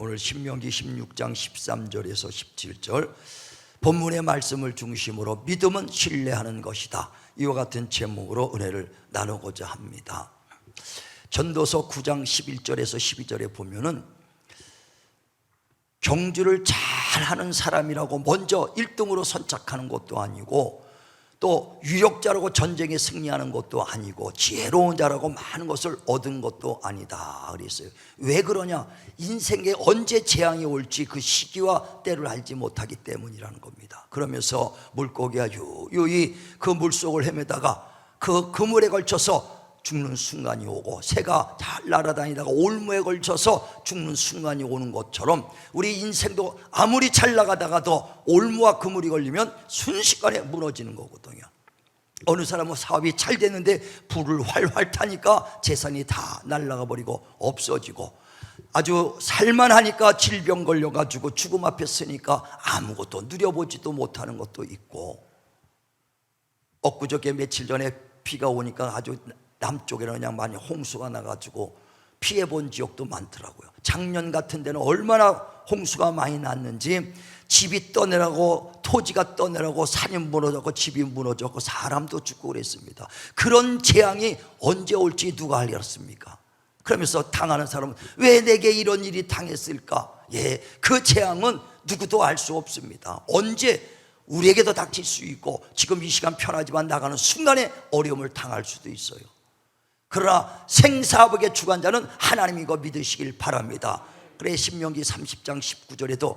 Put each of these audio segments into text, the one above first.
오늘 신명기 16장 13절에서 17절 본문의 말씀을 중심으로 믿음은 신뢰하는 것이다, 이와 같은 제목으로 은혜를 나누고자 합니다. 전도서 9장 11절에서 12절에 보면은 경주를 잘하는 사람이라고 먼저 1등으로 선착하는 것도 아니고, 또 유력자라고 전쟁에 승리하는 것도 아니고, 지혜로운 자라고 많은 것을 얻은 것도 아니다 그랬어요. 왜 그러냐? 인생에 언제 재앙이 올지 그 시기와 때를 알지 못하기 때문이라는 겁니다. 그러면서 물고기가 유유히 그 물속을 헤매다가 그 그물에 걸쳐서 죽는 순간이 오고, 새가 잘 날아다니다가 올무에 걸쳐서 죽는 순간이 오는 것처럼 우리 인생도 아무리 잘 나가다가도 올무와 그물이 걸리면 순식간에 무너지는 거거든요. 어느 사람은 사업이 잘 됐는데 불을 활활 타니까 재산이 다 날아가 버리고 없어지고, 아주 살만하니까 질병 걸려가지고 죽음 앞에 서니까 아무것도 누려보지도 못하는 것도 있고, 엊그저께 며칠 전에 비가 오니까 아주 남쪽에는 그냥 많이 홍수가 나가지고 피해본 지역도 많더라고요. 작년 같은 데는 얼마나 홍수가 많이 났는지 집이 떠내라고, 토지가 떠내라고, 산이 무너졌고 집이 무너졌고 사람도 죽고 그랬습니다. 그런 재앙이 언제 올지 누가 알겠습니까? 그러면서 당하는 사람은 왜 내게 이런 일이 당했을까? 그 재앙은 누구도 알 수 없습니다. 언제 우리에게도 닥칠 수 있고, 지금 이 시간 편하지만 나가는 순간에 어려움을 당할 수도 있어요. 그러나 생사복의 주관자는 하나님인 거 믿으시길 바랍니다. 그래 신명기 30장 19절에도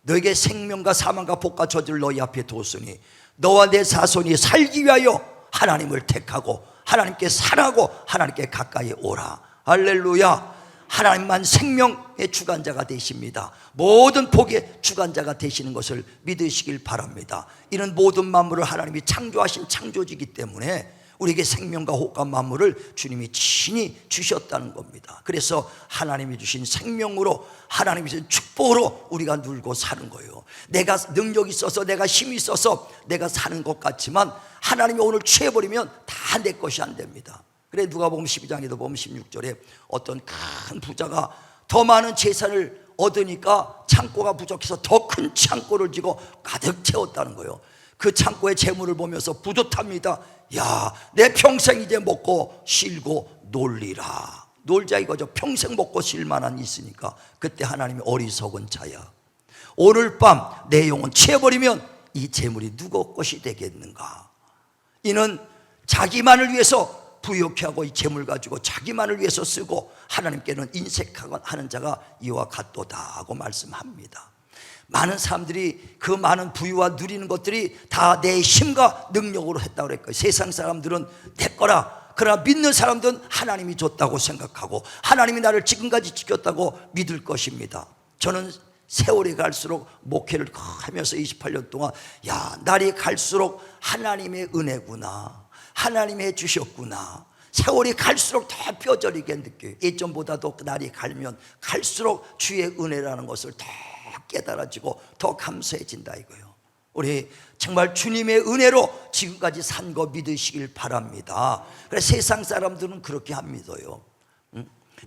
너에게 생명과 사망과 복과 저주를 너희 앞에 두었으니 너와 내 자손이 살기 위하여 하나님을 택하고 하나님께 사랑하고 하나님께 가까이 오라. 할렐루야. 하나님만 생명의 주관자가 되십니다. 모든 복의 주관자가 되시는 것을 믿으시길 바랍니다. 이는 모든 만물을 하나님이 창조하신 창조주이기 때문에 우리에게 생명과 호흡과 만물을 주님이 친히 주셨다는 겁니다. 그래서 하나님이 주신 생명으로, 하나님이 주신 축복으로 우리가 누리고 사는 거예요. 내가 능력이 있어서, 내가 힘이 있어서 내가 사는 것 같지만 하나님이 오늘 취해버리면 다 내 것이 안 됩니다. 그래 누가복음 12장에도 보면 16절에 어떤 큰 부자가 더 많은 재산을 얻으니까 창고가 부족해서 더 큰 창고를 지고 가득 채웠다는 거예요. 그 창고의 재물을 보면서 뿌듯합니다. 야, 내 평생 이제 먹고 쉴고 놀리라. 놀자 이거죠. 평생 먹고 쉴 만한 있으니까. 그때 하나님이 어리석은 자야, 오늘 밤 내 영혼 취해버리면 이 재물이 누구 것이 되겠는가? 이는 자기만을 위해서 부욕해 하고 이 재물 가지고 자기만을 위해서 쓰고 하나님께는 인색하는 자가 이와 같도다 하고 말씀합니다. 많은 사람들이 그 많은 부유와 누리는 것들이 다 내 힘과 능력으로 했다고 그랬고요. 세상 사람들은 내 거라. 그러나 믿는 사람들은 하나님이 줬다고 생각하고 하나님이 나를 지금까지 지켰다고 믿을 것입니다. 저는 세월이 갈수록 목회를 하면서 28년 동안 날이 갈수록 하나님의 은혜구나, 하나님이 해주셨구나, 세월이 갈수록 더 뼈저리게 느껴요. 예전보다도 날이 갈면 갈수록 주의 은혜라는 것을 더 깨달아지고 더 감사해진다 이거예요. 우리 정말 주님의 은혜로 지금까지 산 거 믿으시길 바랍니다. 그래서 세상 사람들은 그렇게 합니다요.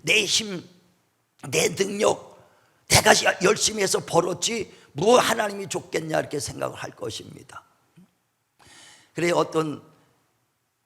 내 힘, 내 능력, 내가 열심히 해서 벌었지 뭐 하나님이 줬겠냐 이렇게 생각을 할 것입니다. 그래 어떤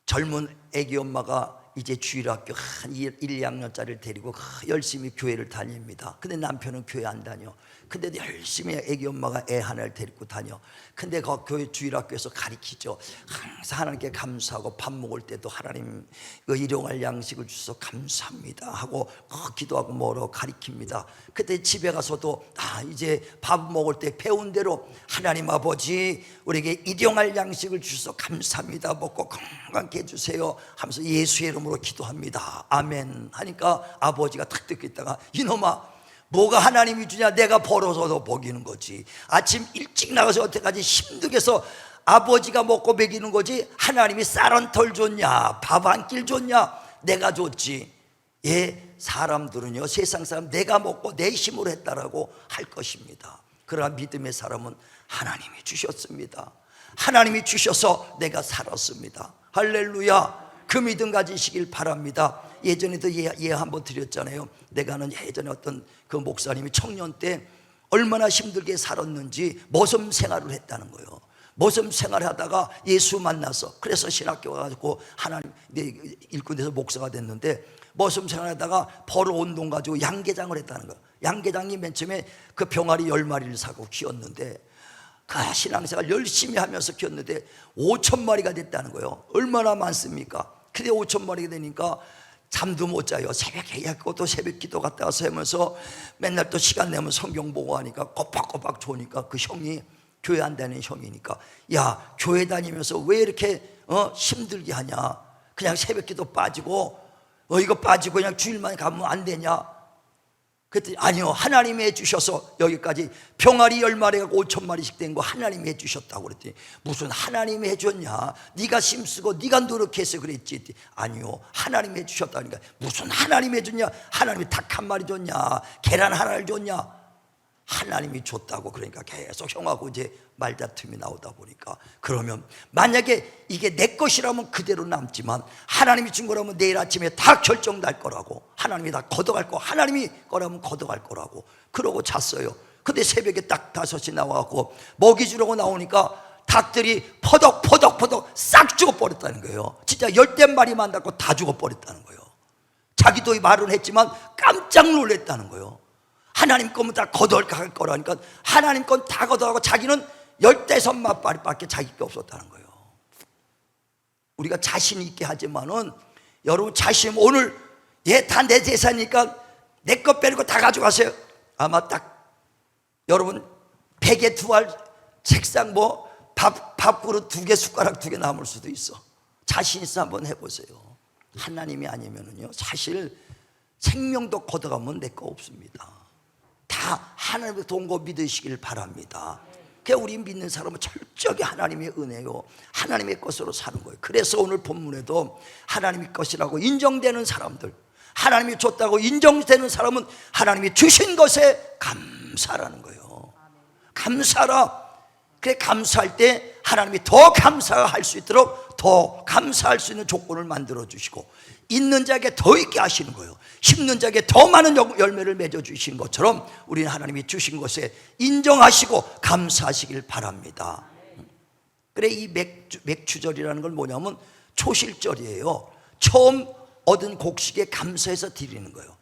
젊은 애기 엄마가 이제 주일학교 한 1, 2학년짜리를 데리고 열심히 교회를 다닙니다. 근데 남편은 교회 안 다녀. 근데 열심히 애기 엄마가 애 하나를 데리고 다녀. 근데 그 교회 주일학교에서 가르치죠. 항상 하나님께 감사하고 밥 먹을 때도 하나님 일용할 양식을 주셔서 감사합니다 하고 기도하고 뭐로 가르칩니다. 그때 집에 가서도 이제 밥 먹을 때 배운 대로 하나님 아버지 우리에게 일용할 양식을 주셔서 감사합니다, 먹고 건강하게 해주세요 하면서 예수의 이름으로 기도합니다. 아멘 하니까 아버지가 탁 듣겠다가 이놈아, 뭐가 하나님이 주냐, 내가 벌어서도 먹이는 거지. 아침 일찍 나가서 여태까지 힘들게 해서 아버지가 먹고 먹이는 거지 하나님이 쌀 한 털 줬냐, 밥 한 끼 줬냐, 내가 줬지. 사람들은요, 세상 사람 내가 먹고 내 힘으로 했다라고 할 것입니다. 그러나 믿음의 사람은 하나님이 주셨습니다. 하나님이 주셔서 내가 살았습니다. 할렐루야. 그 믿음 가지시길 바랍니다. 예전에도 예 한번 드렸잖아요. 내가 아는 예전에 어떤 그 목사님이 청년 때 얼마나 힘들게 살았는지 모섬 생활을 했다는 거예요. 모섬 생활을 하다가 예수 만나서, 그래서 신학교 가가지고 하나님 일꾼에서 목사가 됐는데, 모섬 생활하다가 벌어온 돈 가지고 양계장을 했다는 거예요. 양계장이 맨 처음에 그 병아리 10마리를 사고 키웠는데, 그 신앙생활 열심히 하면서 키웠는데 5,000마리가 됐다는 거예요. 얼마나 많습니까? 근데 5,000마리가 되니까 잠도 못 자요. 새벽에 야고 또 새벽 기도 갔다 와서 하면서 맨날 또 시간 내면 성경 보고 하니까 꼬박꼬박 좋으니까, 그 형이 교회 안 다니는 형이니까, 야, 교회 다니면서 왜 이렇게 힘들게 하냐, 그냥 새벽 기도 빠지고 이거 빠지고 그냥 주일만 가면 안 되냐. 그랬더니 아니요, 하나님이 해주셔서 여기까지 병아리 10마리가 5,000마리씩 된 거 하나님이 해주셨다고 그랬더니, 무슨 하나님이 해줬냐, 네가 힘쓰고 네가 노력해서 그랬지. 아니요, 하나님이 해주셨다니까. 무슨 하나님이 해줬냐, 하나님이 닭 한 마리 줬냐, 계란 하나를 줬냐. 하나님이 줬다고. 그러니까 계속 형하고 이제 말다툼이 나오다 보니까, 그러면 만약에 이게 내 것이라면 그대로 남지만 하나님이 준 거라면 내일 아침에 다 결정날 거라고, 하나님이 다 걷어갈 거, 하나님이 거라면 걷어갈 거라고 그러고 잤어요. 근데 새벽에 딱 5시 나와갖고 먹이 주려고 나오니까 닭들이 퍼덕퍼덕 싹 죽어버렸다는 거예요. 진짜 10마리만 낳고 다 죽어버렸다는 거예요. 자기도 말은 했지만 깜짝 놀랐다는 거예요. 하나님 거면 다 걷어갈 거라니까, 하나님 건 다 걷어가고 자기는 15마리밖에 자기 게 없었다는 거예요. 우리가 자신 있게 하지만은, 여러분 자신, 오늘 다 내 재산이니까 내 것 빼고 다 가져가세요. 아마 딱 여러분 베개 2알, 책상 밥그릇 2개, 숟가락 2개 남을 수도 있어. 자신 있어 한번 해보세요. 하나님이 아니면은요, 사실 생명도 걷어가면 내 거 없습니다. 다 하나님의 돈 거 믿으시길 바랍니다. 그러니까 우리 믿는 사람은 철저하게 하나님의 은혜요, 하나님의 것으로 사는 거예요. 그래서 오늘 본문에도 하나님의 것이라고 인정되는 사람들, 하나님이 줬다고 인정되는 사람은 하나님이 주신 것에 감사라는 거예요. 감사라. 그래, 감사할 때 하나님이 더 감사할 수 있도록 더 감사할 수 있는 조건을 만들어 주시고, 있는 자에게 더 있게 하시는 거예요. 심는 자에게 더 많은 열매를 맺어 주신 것처럼 우리는 하나님이 주신 것에 인정하시고 감사하시길 바랍니다. 그래, 이 맥추절이라는 건 뭐냐면 초실절이에요. 처음 얻은 곡식에 감사해서 드리는 거예요.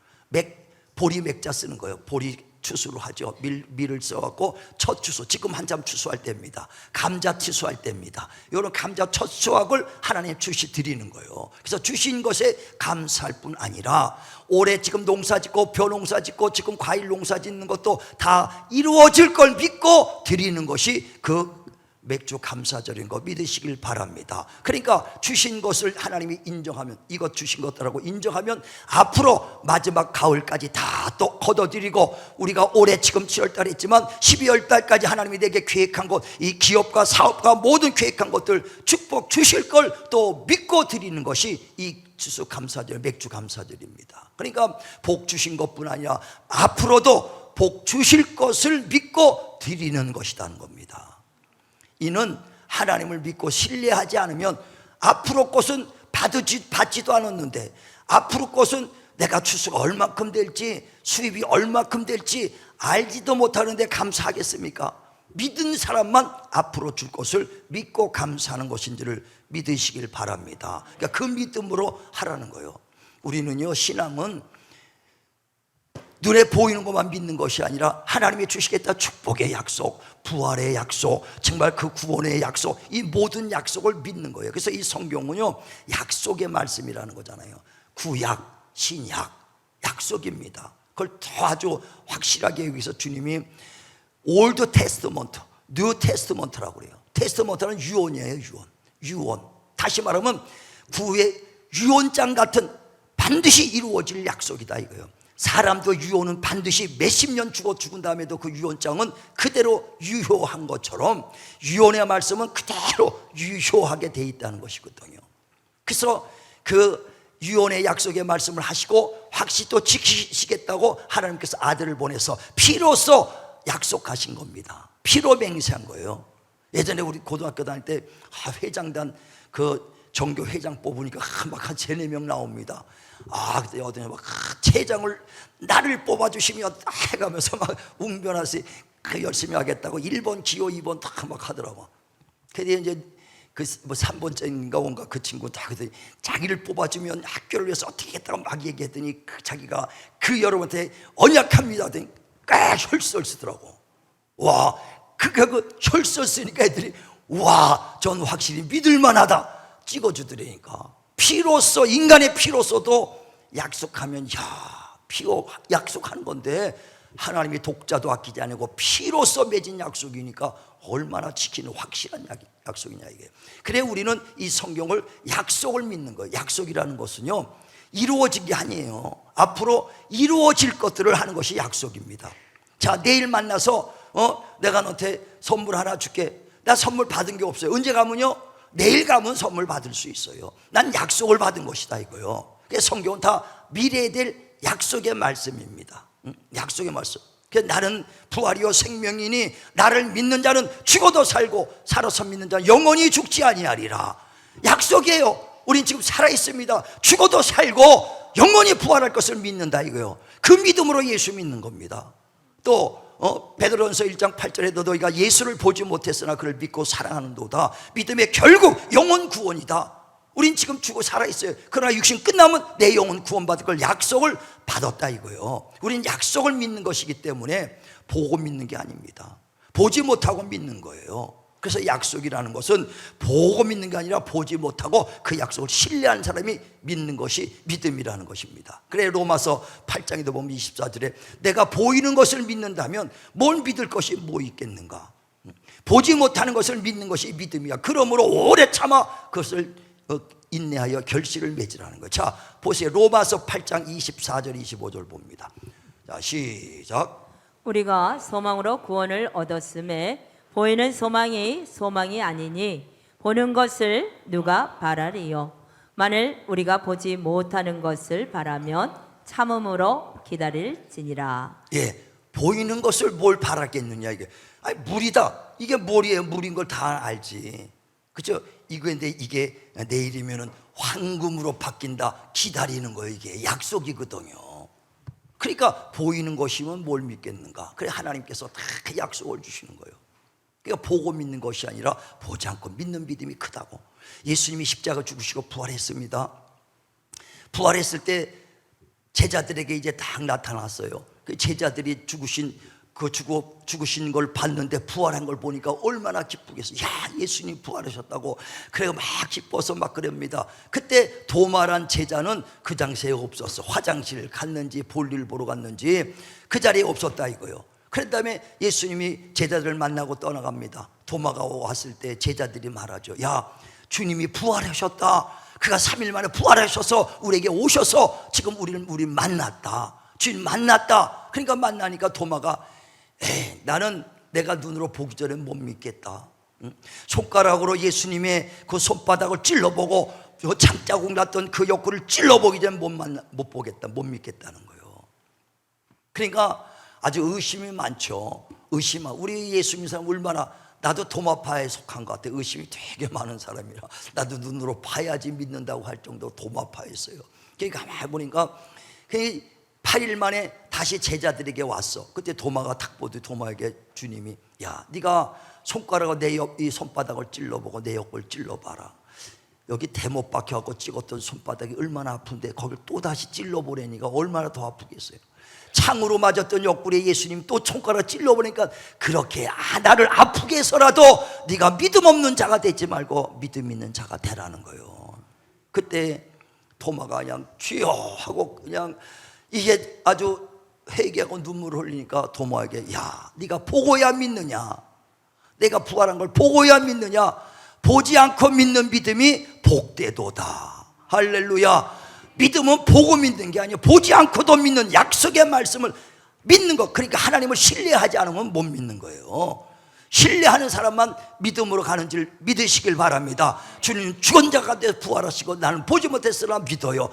보리 맥자 쓰는 거예요. 보리 추수를 하죠. 밀을 써갖고 첫 추수, 지금 한참 추수할 때입니다. 감자 추수할 때입니다. 이런 감자 첫 수확을 하나님 주시 드리는 거예요. 그래서 주신 것에 감사할 뿐 아니라, 올해 지금 농사 짓고 벼농사 짓고 지금 과일 농사 짓는 것도 다 이루어질 걸 믿고 드리는 것이 그 맥주 감사절인 거 믿으시길 바랍니다. 그러니까 주신 것을 하나님이 인정하면, 이것 주신 것들하고 인정하면 앞으로 마지막 가을까지 다 또 걷어들이고, 우리가 올해 지금 7월달 했지만 12월달까지 하나님이 내게 계획한 것, 이 기업과 사업과 모든 계획한 것들 축복 주실 걸 또 믿고 드리는 것이 이 추수 감사절, 맥주 감사절입니다. 그러니까 복 주신 것뿐 아니라 앞으로도 복 주실 것을 믿고 드리는 것이라는 겁니다. 이는 하나님을 믿고 신뢰하지 않으면 앞으로 것은 받지도 않았는데, 앞으로 것은 내가 추수가 얼마큼 될지, 수입이 얼마큼 될지 알지도 못하는데 감사하겠습니까? 믿은 사람만 앞으로 줄 것을 믿고 감사하는 것인지를 믿으시길 바랍니다. 그러니까 그 믿음으로 하라는 거예요. 우리는요, 신앙은 눈에 보이는 것만 믿는 것이 아니라 하나님이 주시겠다 축복의 약속, 부활의 약속, 정말 그 구원의 약속, 이 모든 약속을 믿는 거예요. 그래서 이 성경은요, 약속의 말씀이라는 거잖아요. 구약, 신약, 약속입니다. 그걸 더 아주 확실하게 여기서 주님이 올드 테스트먼트, 뉴 테스트먼트라고 그래요. 테스트먼트는 유언이에요. 유언. 다시 말하면 구의 유언장 같은 반드시 이루어질 약속이다 이거예요. 사람도 유언은 반드시 몇십 년 죽은 다음에도 그 유언장은 그대로 유효한 것처럼 유언의 말씀은 그대로 유효하게 돼 있다는 것이거든요. 그래서 그 유언의 약속의 말씀을 하시고 확실히 또 지키시겠다고 하나님께서 아들을 보내서 피로써 약속하신 겁니다. 피로 맹세한 거예요. 예전에 우리 고등학교 다닐 때 회장단 그 정교 회장 뽑으니까 막 한 3-4명 나옵니다. 그때 어떤 막 회장을 나를 뽑아주시면 해가면서 막 웅변하시 열심히 하겠다고 1번 기호 2번 다 막 하더라고. 근데 이제 그 뭐 3번째인가 뭔가 그 친구 다 그랬더니 자기를 뽑아주면 학교를 위해서 어떻게 했다고 막 얘기했더니 자기가 그 여러분한테 언약합니다 하더니 꽤 혈설 쓰더라고. 와, 그 혈설 쓰니까 애들이 와, 전 확실히 믿을만하다 찍어주더라니까. 피로써, 인간의 피로써도 약속하면 피로 약속하는 건데 하나님이 독자도 아끼지 않고 피로써 맺은 약속이니까 얼마나 지키는 확실한 약속이냐 이게. 그래 우리는 이 성경을 약속을 믿는 거예요. 약속이라는 것은요 이루어진 게 아니에요. 앞으로 이루어질 것들을 하는 것이 약속입니다. 자, 내일 만나서 내가 너한테 선물 하나 줄게. 나 선물 받은 게 없어요. 언제 가면요? 내일 가면 선물 받을 수 있어요. 난 약속을 받은 것이다 이거요. 성경은 다 미래에 될 약속의 말씀입니다. 약속의 말씀. 나는 부활이요 생명이니 나를 믿는 자는 죽어도 살고 살아서 믿는 자는 영원히 죽지 아니하리라. 약속이에요. 우린 지금 살아있습니다. 죽어도 살고 영원히 부활할 것을 믿는다 이거요. 그 믿음으로 예수 믿는 겁니다. 또 베드로전서 1장 8절에도 너희가 예수를 보지 못했으나 그를 믿고 사랑하는도다. 믿음의 결국 영혼 구원이다. 우린 지금 죽고 살아있어요. 그러나 육신 끝나면 내 영혼 구원받을 걸 약속을 받았다 이거예요. 우린 약속을 믿는 것이기 때문에 보고 믿는 게 아닙니다. 보지 못하고 믿는 거예요. 그래서 약속이라는 것은 보고 믿는 게 아니라 보지 못하고 그 약속을 신뢰하는 사람이 믿는 것이 믿음이라는 것입니다. 그래 로마서 8장에도 보면 24절에 내가 보이는 것을 믿는다면 뭘 믿을 것이 뭐 있겠는가. 보지 못하는 것을 믿는 것이 믿음이야. 그러므로 오래 참아 그것을 인내하여 결실을 맺으라는 거예요. 자, 보세요. 로마서 8장 24절 25절 봅니다. 자, 시작. 우리가 소망으로 구원을 얻었음에 보이는 소망이 아니니 보는 것을 누가 바라리요. 만일 우리가 보지 못하는 것을 바라면 참음으로 기다릴지니라. 예, 보이는 것을 뭘 바라겠느냐 이게. 아니, 물이다. 이게 물이에요. 물인 걸 다 알지. 그죠? 이거인데 이게 내일이면은 황금으로 바뀐다. 기다리는 거예요. 이게 약속이거든요. 그러니까 보이는 것이면 뭘 믿겠는가? 그래 하나님께서 다 약속을 주시는 거예요. 그러니까 보고 믿는 것이 아니라 보지 않고 믿는 믿음이 크다고. 예수님이 십자가 죽으시고 부활했습니다. 부활했을 때 제자들에게 이제 딱 나타났어요. 그 제자들이 죽으신 걸 봤는데 부활한 걸 보니까 얼마나 기쁘겠어요. 야, 예수님 부활하셨다고. 그래서 막 기뻐서 막 그럽니다. 그때 도마란 제자는 그 당시에 없었어. 화장실 갔는지 볼일 보러 갔는지 그 자리에 없었다 이거요. 그런 다음에 예수님이 제자들을 만나고 떠나갑니다. 도마가 왔을 때 제자들이 말하죠. 야, 주님이 부활하셨다. 그가 3일 만에 부활하셔서 우리에게 오셔서 지금 우리 만났다. 주님 만났다. 그러니까 만나니까 도마가 나는 내가 눈으로 보기 전에 못 믿겠다. 손가락으로 예수님의 그 손바닥을 찔러보고 창자국 났던 그 옆구리를 찔러보기 전에 못 보겠다, 못 믿겠다는 거예요. 그러니까 아주 의심이 많죠. 우리 예수 믿는 사람 얼마나, 나도 도마파에 속한 것 같아. 의심이 되게 많은 사람이라 나도 눈으로 봐야지 믿는다고 할 정도로 도마파였어요. 그러니까 가만히 보니까 8일 만에 다시 제자들에게 왔어. 그때 도마가 탁 보더니 도마에게 주님이 야, 네가 손가락으로 내 이 손바닥을 찔러보고 내 옆을 찔러봐라. 여기 대못 박혀갖고 찍었던 손바닥이 얼마나 아픈데 거길 또다시 찔러보려니까 얼마나 더 아프겠어요. 창으로 맞았던 옆구리에 예수님 또 손가락 찔러보니까 그렇게 나를 아프게 해서라도 네가 믿음 없는 자가 되지 말고 믿음 있는 자가 되라는 거예요. 그때 도마가 그냥 주여 하고 그냥 이게 아주 회개하고 눈물을 흘리니까 도마에게 야, 네가 보고야 믿느냐? 내가 부활한 걸 보고야 믿느냐? 보지 않고 믿는 믿음이 복되도다. 할렐루야. 믿음은 보고 믿는 게 아니에요. 보지 않고도 믿는 약속의 말씀을 믿는 것. 그러니까 하나님을 신뢰하지 않으면 못 믿는 거예요. 신뢰하는 사람만 믿음으로 가는 줄 믿으시길 바랍니다. 주님 죽은 자 가운데 부활하시고 나는 보지 못했으나 믿어요.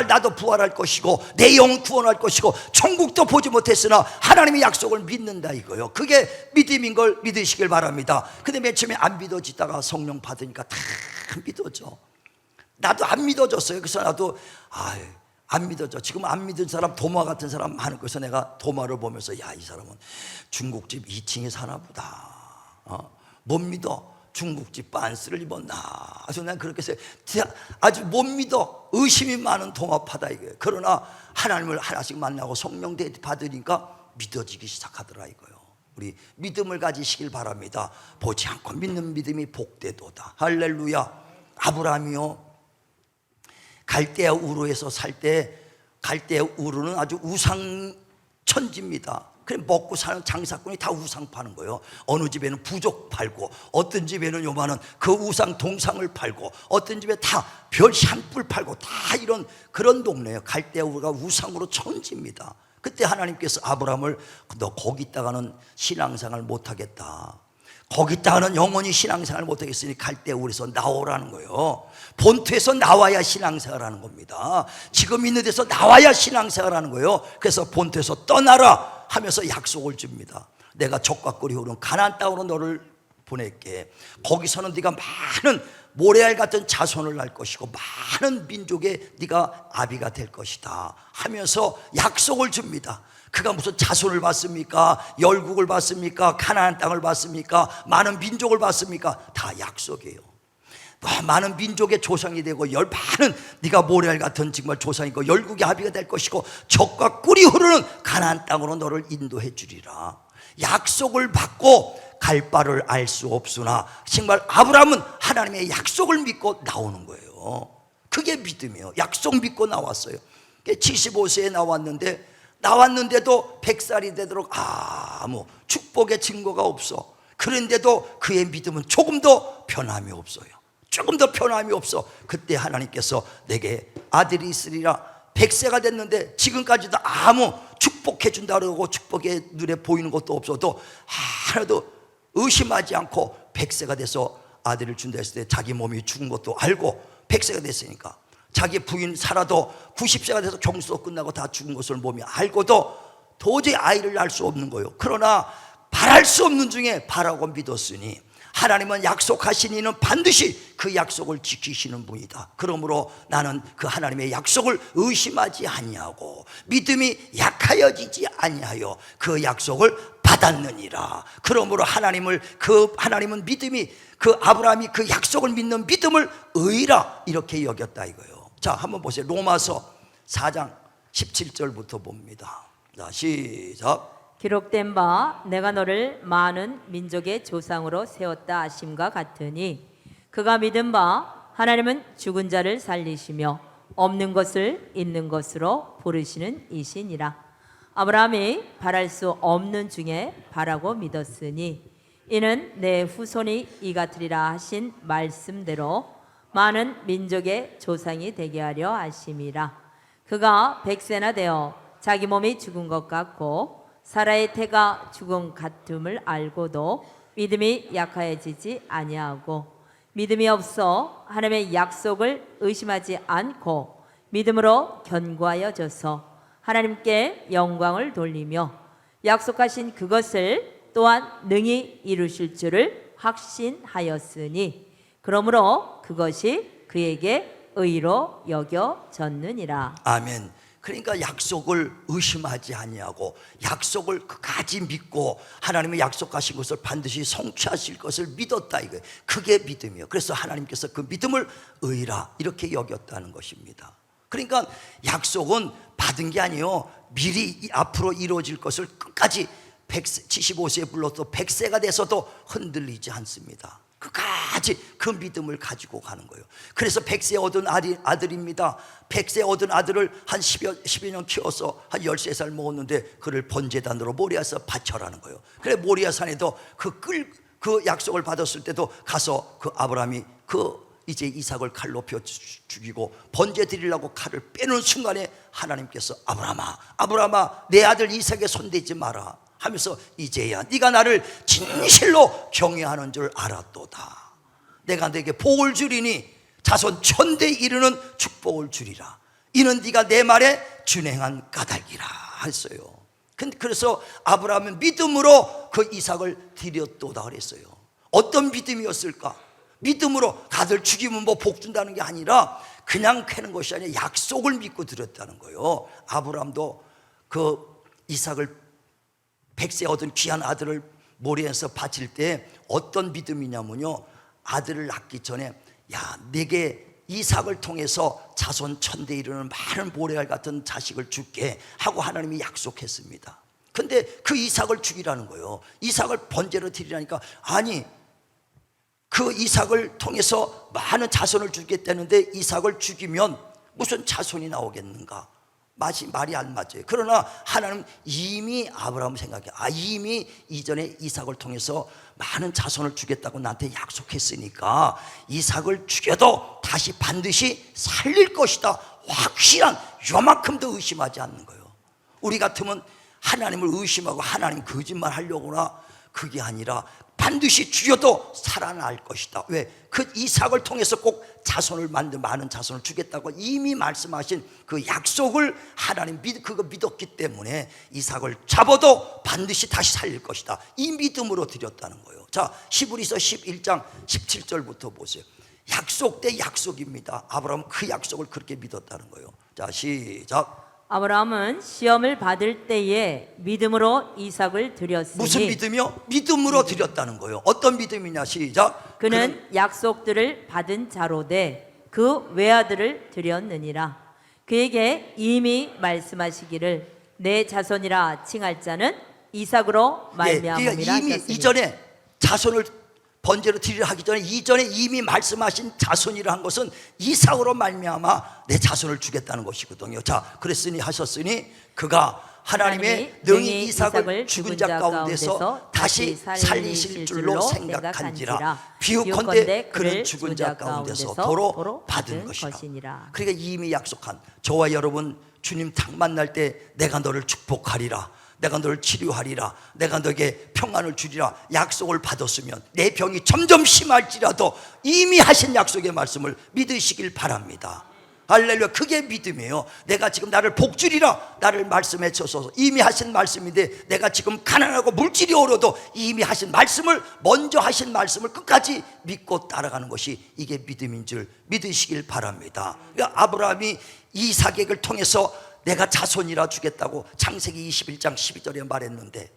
나도 부활할 것이고 내 영혼 구원할 것이고 천국도 보지 못했으나 하나님의 약속을 믿는다 이거요. 그게 믿음인 걸 믿으시길 바랍니다. 근데 맨 처음에 안 믿어지다가 성령 받으니까 다 믿어져. 나도 안 믿어졌어요. 그래서 나도 안 믿어져. 지금 안 믿은 사람, 도마 같은 사람 많을 거서 내가 도마를 보면서 야, 이 사람은 중국집 2층에 사나 보다. 못 믿어. 중국집 반스를 입었나. 그래서 난 그렇게 해서 아주 못 믿어. 의심이 많은 동업하다 이거예요. 그러나 하나님을 하나씩 만나고 성령 받으니까 믿어지기 시작하더라 이거예요. 우리 믿음을 가지시길 바랍니다. 보지 않고 믿는 믿음이 복되도다. 할렐루야. 아브라함이요, 갈대아 우르에서 살 때, 갈대아 우르는 아주 우상 천지입니다. 그래 먹고 사는 장사꾼이 다 우상 파는 거예요. 어느 집에는 부족 팔고, 어떤 집에는 요만한 그 우상 동상을 팔고, 어떤 집에 다 별 샴뿔 팔고, 다 이런 그런 동네예요. 갈대아 우르가 우상으로 천지입니다. 그때 하나님께서 아브라함을 너 거기 있다가는 신앙생활 못하겠다, 거기 있다가는 영원히 신앙생활 못하겠으니 갈대아 우르에서 나오라는 거예요. 본토에서 나와야 신앙생활하는 겁니다. 지금 있는 데서 나와야 신앙생활하는 거예요. 그래서 본토에서 떠나라 하면서 약속을 줍니다. 내가 적과 꿀이 흐르는 가나안 땅으로 너를 보낼게. 거기서는 네가 많은 모래알 같은 자손을 낳을 것이고 많은 민족의 네가 아비가 될 것이다 하면서 약속을 줍니다. 그가 무슨 자손을 받습니까? 열국을 받습니까? 가나안 땅을 받습니까? 많은 민족을 받습니까? 다 약속이에요. 많은 민족의 조상이 되고 많은 네가 모래알 같은 정말 조상이고 열국의 아비가 될 것이고 젖과 꿀이 흐르는 가나안 땅으로 너를 인도해 주리라. 약속을 받고 갈 바를 알 수 없으나 정말 아브라함은 하나님의 약속을 믿고 나오는 거예요. 그게 믿음이에요. 약속 믿고 나왔어요. 75세에 나왔는데도 100살이 되도록 아무 축복의 증거가 없어. 그런데도 그의 믿음은 조금도 변함이 없어요. 조금도 변함이 없어. 그때 하나님께서 내게 아들이 있으리라. 100세가 됐는데 지금까지도 아무 축복해 준다 그러고 축복의 눈에 보이는 것도 없어도 하나도 의심하지 않고 100세가 돼서 아들을 준다 했을 때 자기 몸이 죽은 것도 알고 100세가 됐으니까 자기 부인 살아도 90세가 돼서 경수도 끝나고 다 죽은 것을 몸이 알고도 도저히 아이를 낳을 수 없는 거예요. 그러나 바랄 수 없는 중에 바라고 믿었으니 하나님은 약속하신 이는 반드시 그 약속을 지키시는 분이다. 그러므로 나는 그 하나님의 약속을 의심하지 아니하고 믿음이 약하여지지 아니하여 그 약속을 받았느니라. 그러므로 하나님은 믿음이 그 아브라함이 그 약속을 믿는 믿음을 의라 이렇게 여겼다 이거예요. 자, 한번 보세요. 로마서 4장 17절부터 봅니다. 자, 시작. 기록된 바 내가 너를 많은 민족의 조상으로 세웠다 하심과 같으니 그가 믿은 바 하나님은 죽은 자를 살리시며 없는 것을 있는 것으로 부르시는 이시니라. 아브라함이 바랄 수 없는 중에 바라고 믿었으니 이는 내 후손이 이 같으리라 하신 말씀대로 많은 민족의 조상이 되게 하려 하심이라. 그가 100세나 되어 자기 몸이 죽은 것 같고 사라의 태가 죽은 같음을 알고도 믿음이 약하여지지 아니하고 믿음이 없어 하나님의 약속을 의심하지 않고 믿음으로 견고하여져서 하나님께 영광을 돌리며 약속하신 그것을 또한 능히 이루실 줄을 확신하였으니 그러므로 그것이 그에게 의로 여겨졌느니라. 아멘. 그러니까 약속을 의심하지 아니하고 약속을 끝까지 믿고 하나님의 약속하신 것을 반드시 성취하실 것을 믿었다 이거예요. 그게 믿음이에요. 그래서 하나님께서 그 믿음을 의라 이렇게 여겼다는 것입니다. 그러니까 약속은 받은 게 아니에요. 미리 앞으로 이루어질 것을 끝까지 75세에 불러도 100세가 돼서도 흔들리지 않습니다. 끝까지 그 믿음을 가지고 가는 거예요. 그래서 100세 얻은 아들입니다. 100세 얻은 아들을 한 10여 년 키워서 한 13살 먹었는데 그를 번제단으로 모리아서 바쳐라는 거예요. 그래 모리아산에도 그 약속을 받았을 때도 가서 그 아브라함이 이제 이삭을 칼로 벼 죽이고 번제 드리려고 칼을 빼는 순간에 하나님께서 아브라함아 내 아들 이삭에 손대지 마라 하면서 이제야 네가 나를 진실로 경외하는 줄 알았도다. 내가 네게 복을 주리니 자손 천대에 이르는 축복을 주리라. 이는 네가 내 말에 준행한 까닭이라 했어요. 그래서 아브라함은 믿음으로 그 이삭을 드렸도다 그랬어요. 어떤 믿음이었을까? 믿음으로 아들 죽이면 뭐 복 준다는 게 아니라 그냥 캐는 것이 아니라 약속을 믿고 드렸다는 거예요. 아브라함도 그 이삭을 100세 얻은 귀한 아들을 모리에서 바칠 때 어떤 믿음이냐면요, 아들을 낳기 전에 야, 내게 이삭을 통해서 자손 천대에 이르는 많은 모래알 같은 자식을 줄게 하고 하나님이 약속했습니다. 근데 그 이삭을 죽이라는 거예요. 이삭을 번제로 드리라니까, 아니 그 이삭을 통해서 많은 자손을 주겠다는데 이삭을 죽이면 무슨 자손이 나오겠는가? 말이 안 맞아요. 그러나 하나님 이미 아브라함 생각해, 이미 이전에 이삭을 통해서 많은 자손을 주겠다고 나한테 약속했으니까 이삭을 죽여도 다시 반드시 살릴 것이다, 확실한, 요만큼도 의심하지 않는 거예요. 우리 같으면 하나님을 의심하고 하나님 거짓말 하려고나, 그게 아니라 반드시 죽여도 살아날 것이다. 왜? 그 이삭을 통해서 꼭 자손을 많은 자손을 주겠다고 이미 말씀하신 그 약속을 하나님 그거 믿었기 때문에 이삭을 잡아도 반드시 다시 살릴 것이다, 이 믿음으로 드렸다는 거예요. 자, 히브리서 11장 17절부터 보세요. 약속 대 약속입니다. 아브라함은 그 약속을 그렇게 믿었다는 거예요. 자, 시작. 아브라함은 시험을 받을 때에 믿음으로 이삭을 드렸으니. 무슨 믿음이요? 믿음으로 드렸다는 거예요. 어떤 믿음이냐? 시작. 그는 약속들을 받은 자로되 그 외아들을 드렸느니라. 그에게 이미 말씀하시기를 내 자손이라 칭할 자는 이삭으로 말미암음이라 그러니까 이미 하셨으니. 이전에 자손을 번제로 드리려 하기 전에 이전에 이미 말씀하신 자손이라 한 것은 이삭으로 말미암아 내 자손을 주겠다는 것이거든요. 자, 그랬으니 하셨으니 그가 하나님의 능히 이삭을 죽은 자 가운데서 다시 살리실 줄로 생각한지라. 비유컨대 그는 죽은 자 가운데서 도로 받은 것이라. 그러니까 이미 약속한, 저와 여러분 주님 딱 만날 때 내가 너를 축복하리라, 내가 너를 치료하리라, 내가 너에게 평안을 주리라 약속을 받았으면 내 병이 점점 심할지라도 이미 하신 약속의 말씀을 믿으시길 바랍니다. 할렐루야. 그게 믿음이에요. 내가 지금 나를 복주리라, 나를 말씀해 주셔서 이미 하신 말씀인데 내가 지금 가난하고 물질이 어려도 이미 하신 말씀을, 먼저 하신 말씀을 끝까지 믿고 따라가는 것이 이게 믿음인 줄 믿으시길 바랍니다. 그러니까 아브라함이 이삭을 통해서 내가 자손이라 주겠다고 창세기 21장 12절에 말했는데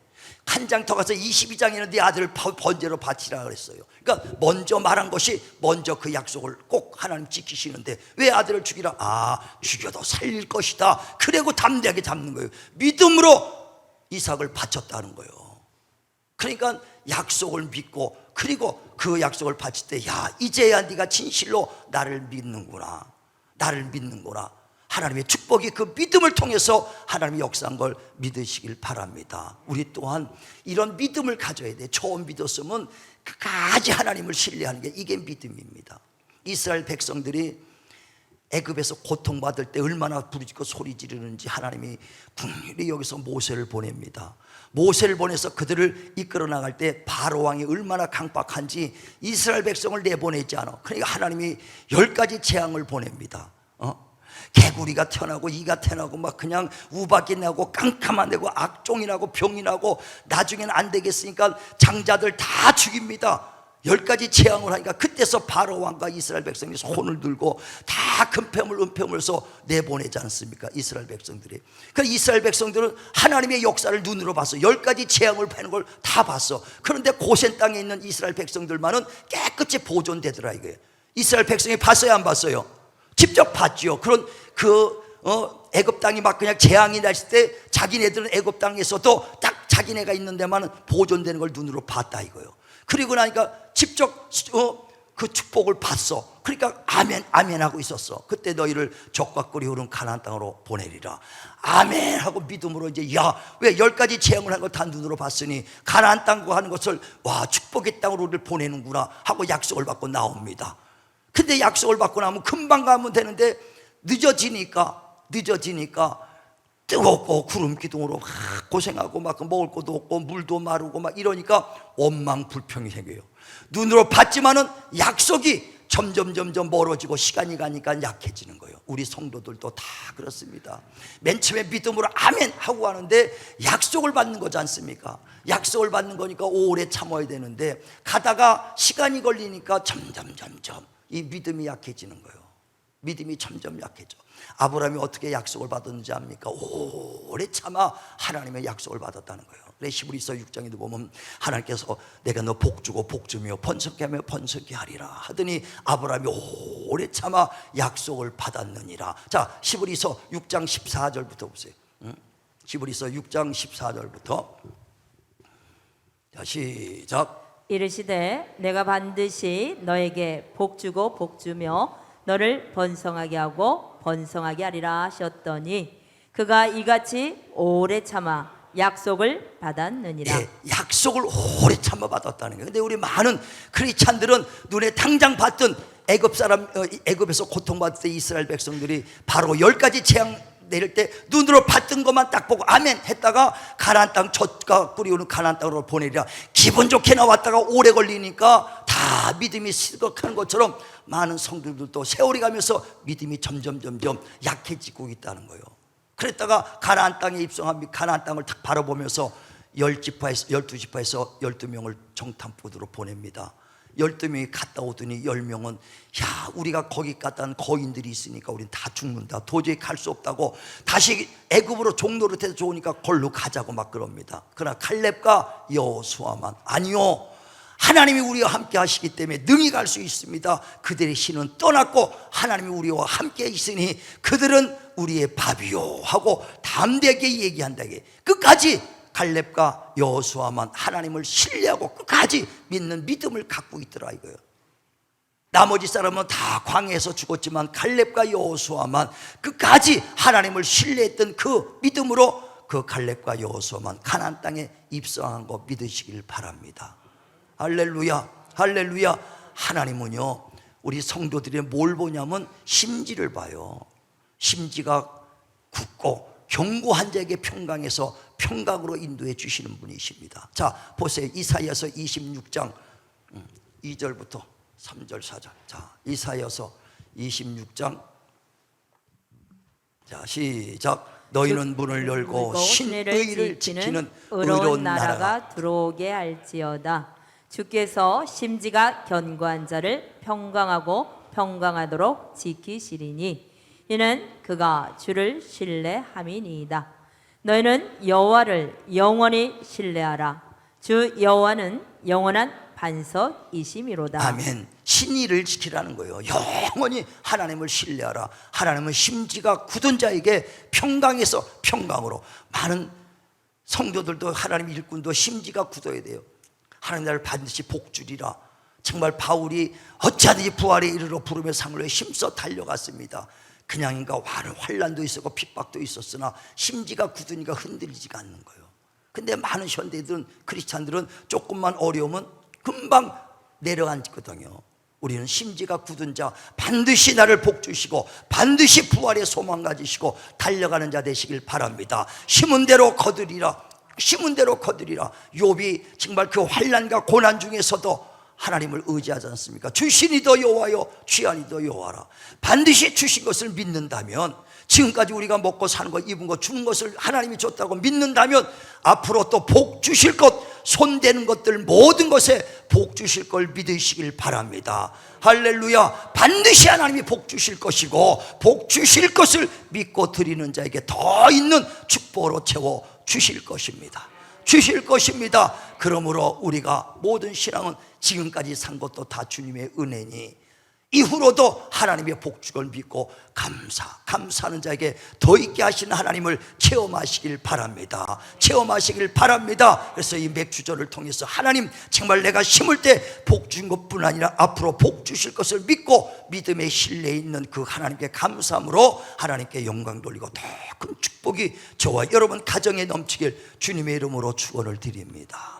한 장 더 가서 22장에는 네 아들을 번제로 바치라 그랬어요. 그러니까 먼저 말한 것이 먼저 그 약속을 꼭 하나님 지키시는데 왜 아들을 죽이라? 죽여도 살릴 것이다. 그리고 담대하게 잡는 거예요. 믿음으로 이삭을 바쳤다는 거예요. 그러니까 약속을 믿고, 그리고 그 약속을 바칠 때 이제야 네가 진실로 나를 믿는구나, 나를 믿는구나. 하나님의 축복이 그 믿음을 통해서 하나님이 역사한 걸 믿으시길 바랍니다. 우리 또한 이런 믿음을 가져야 돼. 처음 믿었으면 끝까지 하나님을 신뢰하는 게 이게 믿음입니다. 이스라엘 백성들이 애굽에서 고통받을 때 얼마나 부르짖고 소리 지르는지 하나님이 분명히 여기서 모세를 보냅니다. 모세를 보내서 그들을 이끌어 나갈 때 바로 왕이 얼마나 강박한지 이스라엘 백성을 내보내지 않아. 그러니까 하나님이 10가지 재앙을 보냅니다. 개구리가 태어나고 이가 태어나고 막 그냥 우박이 나고 깜깜한 데고 악종이 나고 병이 나고 나중에는 안 되겠으니까 장자들 다 죽입니다. 10가지 재앙을 하니까 그때서 바로 왕과 이스라엘 백성이 손을 들고 다 금패물 은패물에서 내보내지 않습니까? 이스라엘 백성들이. 그러니까 이스라엘 백성들은 하나님의 역사를 눈으로 봤어. 10가지 재앙을 패는 걸 다 봤어. 그런데 고센 땅에 있는 이스라엘 백성들만은 깨끗이 보존되더라 이거예요. 이스라엘 백성이 봤어요, 안 봤어요? 직접 봤죠. 그런 애굽 땅이 막 그냥 재앙이 났을 때 자기네들은 애굽 땅에서도 딱 자기네가 있는 데만 보존되는 걸 눈으로 봤다 이거예요. 그리고 나니까 직접 그 축복을 봤어. 그러니까 아멘 아멘 하고 있었어. 그때 너희를 적과 꿀이 흐르는 가나안 땅으로 보내리라. 아멘 하고 믿음으로 이제 왜 10가지 재앙을 한 걸 다 눈으로 봤으니 가나안 땅과 하는 것을 축복의 땅으로 우리를 보내는구나 하고 약속을 받고 나옵니다. 근데 약속을 받고 나면 금방 가면 되는데 늦어지니까 뜨겁고 구름 기둥으로 막 고생하고 막 먹을 것도 없고 물도 마르고 막 이러니까 원망불평이 생겨요. 눈으로 봤지만은 약속이 점점 멀어지고 시간이 가니까 약해지는 거예요. 우리 성도들도 다 그렇습니다. 맨 처음에 믿음으로 아멘 하고 하는데 약속을 받는 거지 않습니까? 약속을 받는 거니까 오래 참아야 되는데 가다가 시간이 걸리니까 점점 이 믿음이 약해지는 거예요. 믿음이 점점 약해져. 아브라함이 어떻게 약속을 받았는지 압니까? 오래 참아 하나님의 약속을 받았다는 거예요. 그래서 히브리서 6장에도 보면 하나님께서 내가 너 복주고 복주며 번성케 하며 번성케 하리라 하더니 아브라함이 오래 참아 약속을 받았느니라. 자, 히브리서 6장 14절부터 보세요. 히브리서 6장 14절부터. 자, 시작. 이르시되 내가 반드시 너에게 복주고 복주며 너를 번성하게 하고 번성하게 하리라 하셨더니 그가 이같이 오래 참아 약속을 받았느니라. 예, 약속을 오래 참아 받았다는 거예요. 근데 우리 많은 크리스찬들은 눈에 당장 봤던 애굽에서 고통받을 때 이스라엘 백성들이 바로 10가지 재앙 내릴 때 눈으로 봤던 것만 딱 보고 아멘 했다가 가나안 땅 젖과 꿀이 오는 가나안 땅으로 보내리라 기분 좋게 나왔다가 오래 걸리니까 다 믿음이 시들어가는 것처럼 많은 성도들도 세월이 가면서 믿음이 점점 약해지고 있다는 거예요. 그랬다가 가나안 땅에 입성한 가나안 땅을 딱 바라보면서 12지파에서 12명을 정탐포도로 보냅니다. 12명이 갔다 오더니 10명은 야, 우리가 거기 갔다는 거인들이 있으니까 우린 다 죽는다. 도저히 갈 수 없다고 다시 애굽으로 종노릇해서 좋으니까 걸로 가자고 막 그럽니다. 그러나 칼렙과 여호수아만 아니요, 하나님이 우리와 함께 하시기 때문에 능히 갈 수 있습니다. 그들의 신은 떠났고 하나님이 우리와 함께 있으니 그들은 우리의 밥이요 하고 담대하게 얘기한다. 끝까지 칼렙과 여호수아만 하나님을 신뢰하고 끝까지 믿는 믿음을 갖고 있더라 이거예요. 나머지 사람은 다 광야에서 죽었지만 칼렙과 여호수아만 끝까지 하나님을 신뢰했던 그 믿음으로 그 칼렙과 여호수아만 가나안 땅에 입성한 거 믿으시길 바랍니다. 할렐루야, 할렐루야. 하나님은요 우리 성도들이 뭘 보냐면 심지를 봐요. 심지가 굳고 견고한 자에게 평강해서 평강으로 인도해 주시는 분이십니다. 자, 보세요. 이사야서 26장 2절부터 3절 4절. 자, 이사야서 26장. 자, 시작. 너희는 문을 열고 신의를 지키는 의로운 나라가 들어오게 할지어다. 주께서 심지가 견고한 자를 평강하고 평강하도록 지키시리니 이는 그가 주를 신뢰함이니이다. 너희는 여호와를 영원히 신뢰하라. 주 여호와는 영원한 반석이심이로다. 아멘. 신의를 지키라는 거예요. 영원히 하나님을 신뢰하라. 하나님은 심지가 굳은 자에게 평강에서 평강으로. 많은 성도들도 하나님 일꾼도 심지가 굳어야 돼요. 하나님 나를 반드시 복주리라. 정말 바울이 어찌하든지 부활에 이르러 부름의 상을 위해 힘써 달려갔습니다. 그냥인가 환란도 있었고 핍박도 있었으나 심지가 굳으니까 흔들리지가 않는 거예요. 근데 많은 현대들은 크리스찬들은 조금만 어려우면 금방 내려앉거든요. 우리는 심지가 굳은 자, 반드시 나를 복주시고 반드시 부활의 소망 가지시고 달려가는 자 되시길 바랍니다. 심은 대로 거두리라. 심은 대로 거두리라. 욥이 정말 그 환란과 고난 중에서도 하나님을 의지하지 않습니까? 주신이 더 여호와여 취한이 더 여호와라. 반드시 주신 것을 믿는다면, 지금까지 우리가 먹고 사는 것, 입은 것, 주는 것을 하나님이 줬다고 믿는다면 앞으로 또 복 주실 것, 손대는 것들 모든 것에 복 주실 걸 믿으시길 바랍니다. 할렐루야. 반드시 하나님이 복 주실 것이고 복 주실 것을 믿고 드리는 자에게 더 있는 축복으로 채워 주실 것입니다. 주실 것입니다. 그러므로 우리가 모든 신앙은 지금까지 산 것도 다 주님의 은혜니 이후로도 하나님의 복주를 믿고 감사하는 자에게 더 있게 하시는 하나님을 체험하시길 바랍니다. 체험하시길 바랍니다. 그래서 이 맥주절을 통해서 하나님 정말 내가 심을 때 복 준 것뿐 아니라 앞으로 복 주실 것을 믿고 믿음에 신뢰 있는 그 하나님께 감사함으로 하나님께 영광 돌리고 더 큰 축복이 저와 여러분 가정에 넘치길 주님의 이름으로 축원을 드립니다.